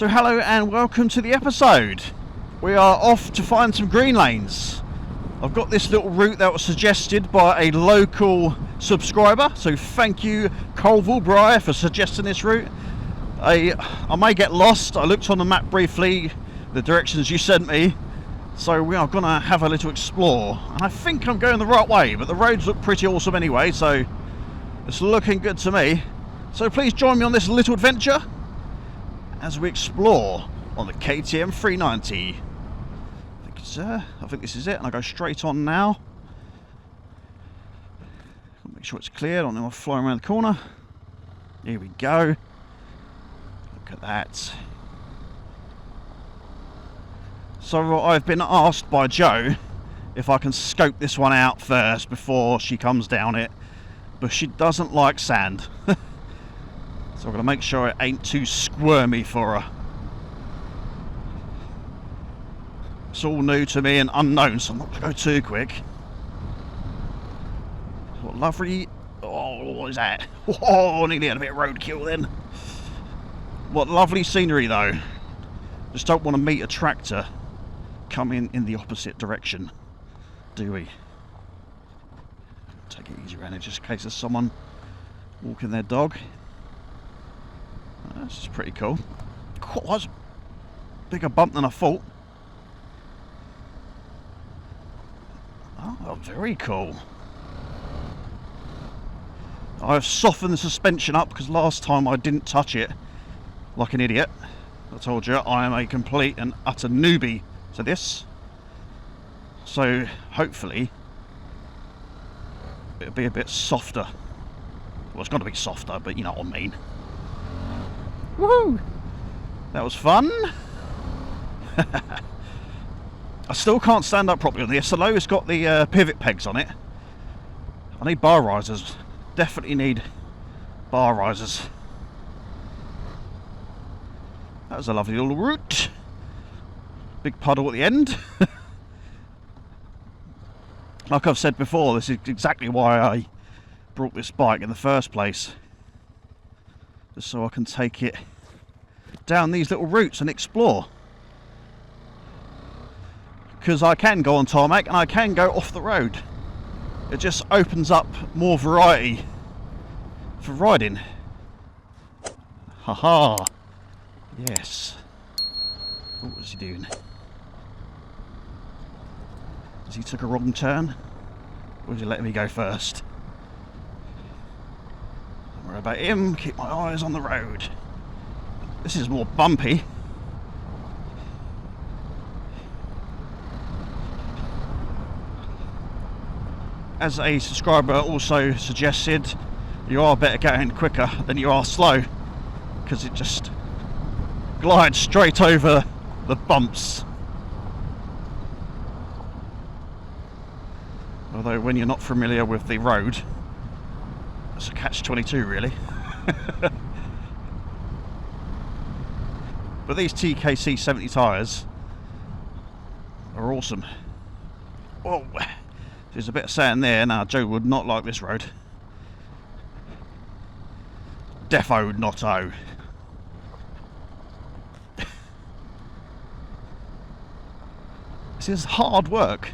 So hello and welcome to the episode. We are off to find some green lanes. I've got this little route that was suggested by a local subscriber, so thank you Colville Bry for suggesting this route. I may get lost. I looked on the map briefly, the directions you sent me, so we are going to have a little explore. And I think I'm going the right way, but the roads look pretty awesome anyway, so it's looking good to me. So please join me on this little adventure as we explore on the KTM 390. I think this is it, and I go straight on now. Make sure it's clear, I don't want to fly around the corner. Here we go. Look at that. So I've been asked by Jo if I can scope this one out first before she comes down it, but she doesn't like sand. So I'm going to make sure it ain't too squirmy for her. It's all new to me and unknown, so I'm not going to go too quick. What lovely... Oh, what is that? Oh, nearly had a bit of roadkill then. What lovely scenery though. Just don't want to meet a tractor coming in the opposite direction, do we? Take it easy around it just in case there's someone walking their dog. This is pretty cool. Quite a bigger bump than I thought. Oh, very cool. I've softened the suspension up because last time I didn't touch it like an idiot. I told you I am a complete and utter newbie to this. So hopefully it'll be a bit softer. Well, it's got to be softer, but you know what I mean. Woohoo! That was fun. I still can't stand up properly on the SLO. It's got the pivot pegs on it. I need bar risers. Definitely need bar risers. That was a lovely little route. Big puddle at the end. Like I've said before, this is exactly why I brought this bike in the first place. Just so I can take it down these little routes and explore. Because I can go on tarmac and I can go off the road. It just opens up more variety for riding. Haha. Yes. What was he doing? Has he took a wrong turn? Or is he letting me go first? Don't worry about him, keep my eyes on the road. This is more bumpy. As a subscriber also suggested, you are better going quicker than you are slow, because it just glides straight over the bumps. Although when you're not familiar with the road, it's a catch-22 really. But these TKC 70 tyres are awesome. Whoa, there's a bit of sand there. Now Jo would not like this road. Defo notto. This is hard work.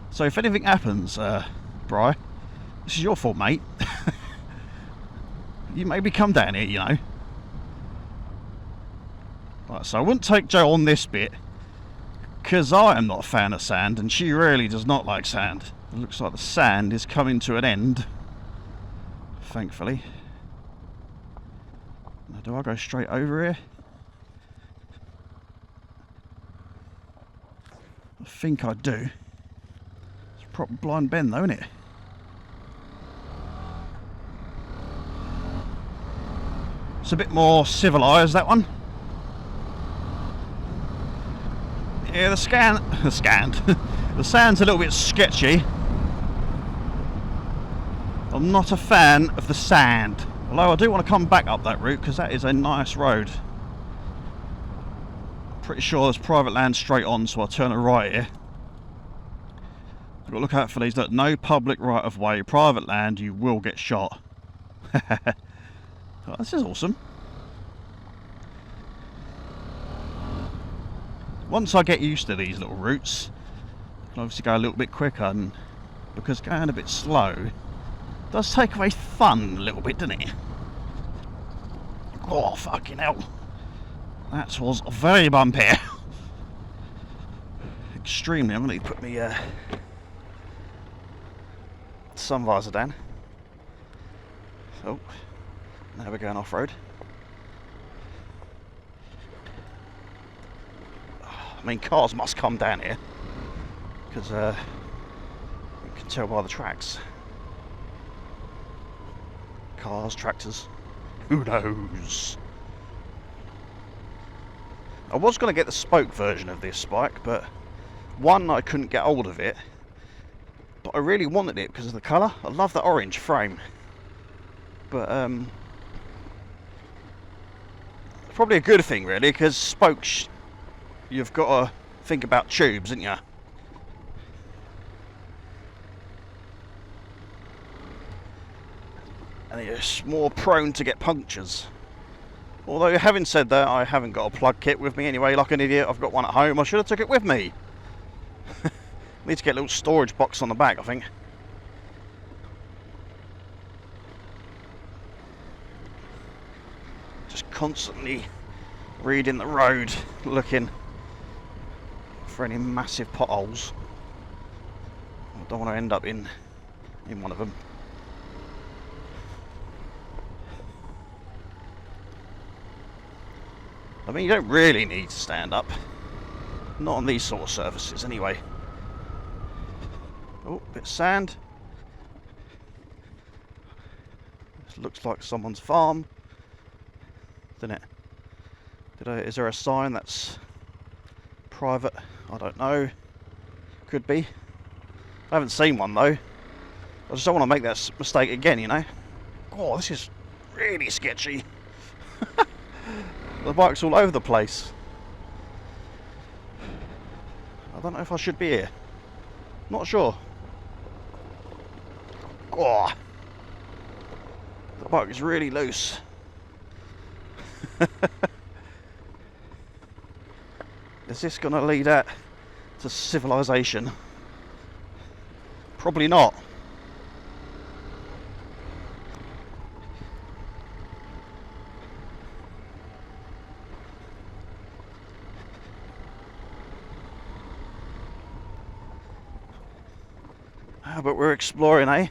So if anything happens, Bri, this is your fault, mate. You maybe come down here, you know. Right, so I wouldn't take Jo on this bit because I am not a fan of sand and she really does not like sand. It looks like the sand is coming to an end, thankfully. Now, do I go straight over here? I think I do. It's a proper blind bend though, isn't it? It's a bit more civilised, that one. Yeah, the sand's a little bit sketchy. I'm not a fan of the sand. Although I do want to come back up that route because that is a nice road. Pretty sure there's private land straight on, so I'll turn it right here. I've got to look out for these. Look, no public right of way, private land, you will get shot. Oh, this is awesome. Once I get used to these little routes, I can obviously go a little bit quicker, and because going a bit slow does take away fun a little bit, doesn't it? Oh, fucking hell. That was very bumpy. Extremely. I'm going to put my sun visor down. So, now we're going off-road. I mean, cars must come down here, because you can tell by the tracks. Cars, tractors, who knows? I was going to get the spoke version of this bike, but one, I couldn't get hold of it, but I really wanted it because of the colour. I love that orange frame, but probably a good thing really, because spokes, you've got to think about tubes, haven't you? And it's more prone to get punctures. Although, having said that, I haven't got a plug kit with me anyway, like an idiot. I've got one at home. I should have took it with me. Need to get a little storage box on the back, I think. Just constantly reading the road, looking for any massive potholes. I don't want to end up in one of them. I mean, you don't really need to stand up. Not on these sort of surfaces, anyway. Oh, bit of sand. This looks like someone's farm, doesn't it? Is there a sign that's private? I don't know. Could be. I haven't seen one though. I just don't want to make that mistake again, you know. Oh, this is really sketchy. The bike's all over the place. I don't know if I should be here. Not sure. Oh, the bike is really loose. Is this going to lead out to civilization? Probably not. But we're exploring, eh?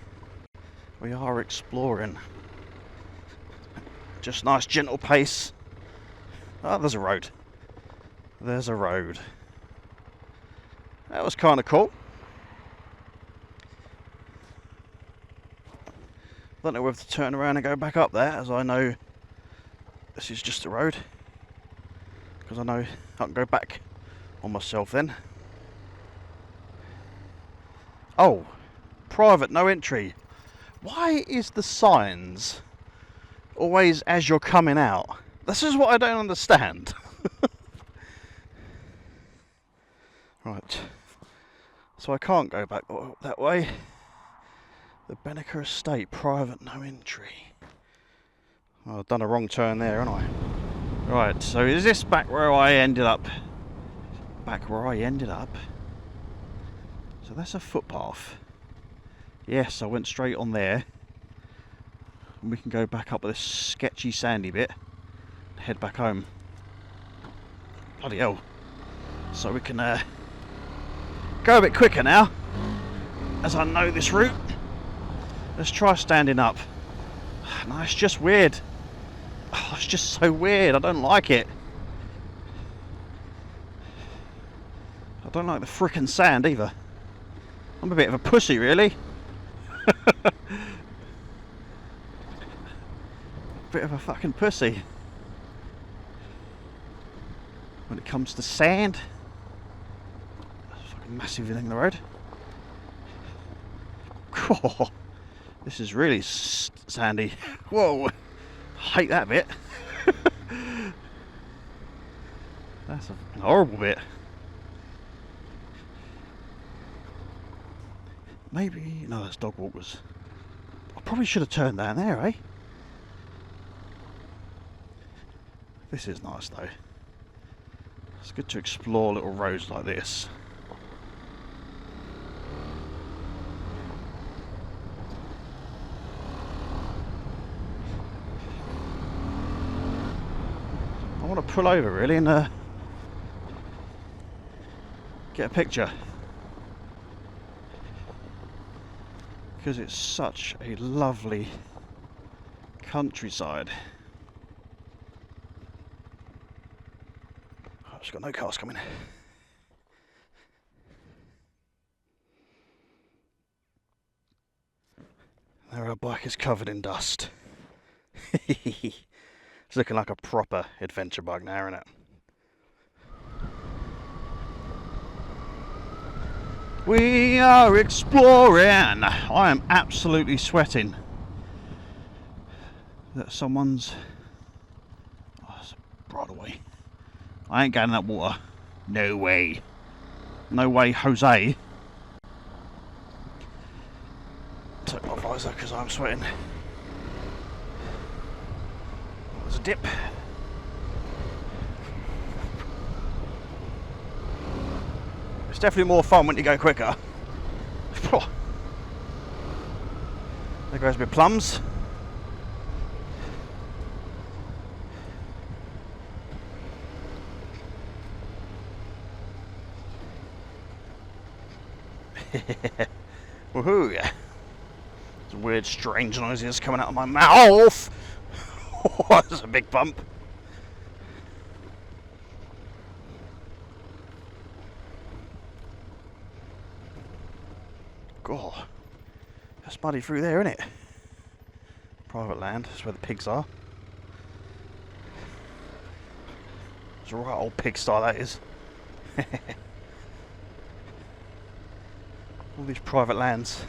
We are exploring. Just nice gentle pace. Oh, there's a road. There's a road. That was kind of cool. Don't know whether to turn around and go back up there, as I know this is just a road. Because I know I can go back on myself then. Oh, private, no entry. Why is the signs always as you're coming out? This is what I don't understand. Right, so I can't go back that way. The Benneker Estate, private, no entry. Oh, I've done a wrong turn there, haven't I? Right, so is this back where I ended up? Back where I ended up? So that's a footpath. Yes, I went straight on there. And we can go back up this sketchy sandy bit and head back home. Bloody hell. So we can go a bit quicker now, as I know this route. Let's try standing up. No, it's just weird. Oh, it's just so weird. I don't like it. I don't like the frickin' sand either. I'm a bit of a pussy, really. Bit of a fucking pussy when it comes to sand. That's a fucking massive thing in the road. Oh, this is really sandy. Whoa, I hate that bit. That's a horrible bit. Maybe, no, that's dog walkers. I probably should have turned down there, eh? This is nice though. It's good to explore little roads like this. I want to pull over really and get a picture, because it's such a lovely countryside. I've just got no cars coming. There, our bike is covered in dust. It's looking like a proper adventure bike now, isn't it? We are exploring. I am absolutely sweating. That someone's... Oh, it's right away. I ain't getting that water. No way. No way, Jose. Take my visor because I'm sweating. There's a dip. It's definitely more fun when you go quicker. There goes my plums. Woohoo! Some weird, strange noises coming out of my mouth. Oh, that's a big bump. God, that's muddy through there, isn't it? Private land, that's where the pigs are. It's a right old pigsty, that is. All these private lands.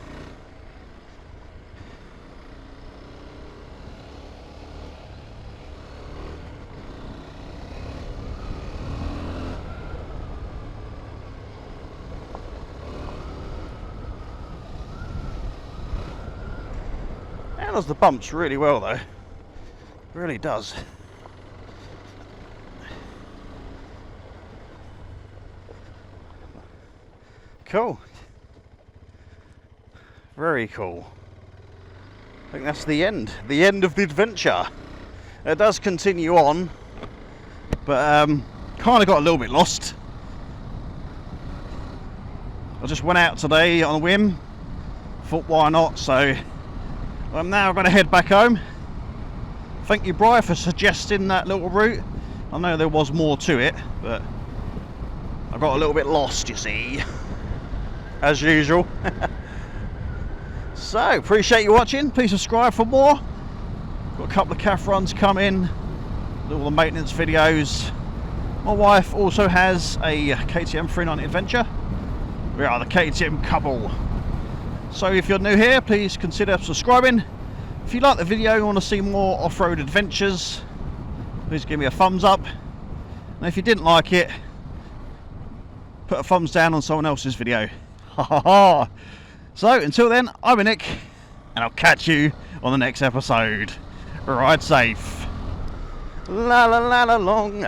It does the bumps really well though. It really does. Cool. Very cool. I think that's the end of the adventure. It does continue on, but kind of got a little bit lost. I just went out today on a whim, thought why not, so I'm now going to head back home. Thank you, Brian, for suggesting that little route. I know there was more to it, but I got a little bit lost, you see, as usual. So, appreciate you watching. Please subscribe for more. Got a couple of calf runs coming, all the maintenance videos. My wife also has a KTM 390 Adventure. We are the KTM couple. So if you're new here, please consider subscribing. If you like the video and want to see more off-road adventures, please give me a thumbs up. And if you didn't like it, put a thumbs down on someone else's video. Ha ha ha! So until then, I'm Nick, and I'll catch you on the next episode. Ride safe. La la la la long.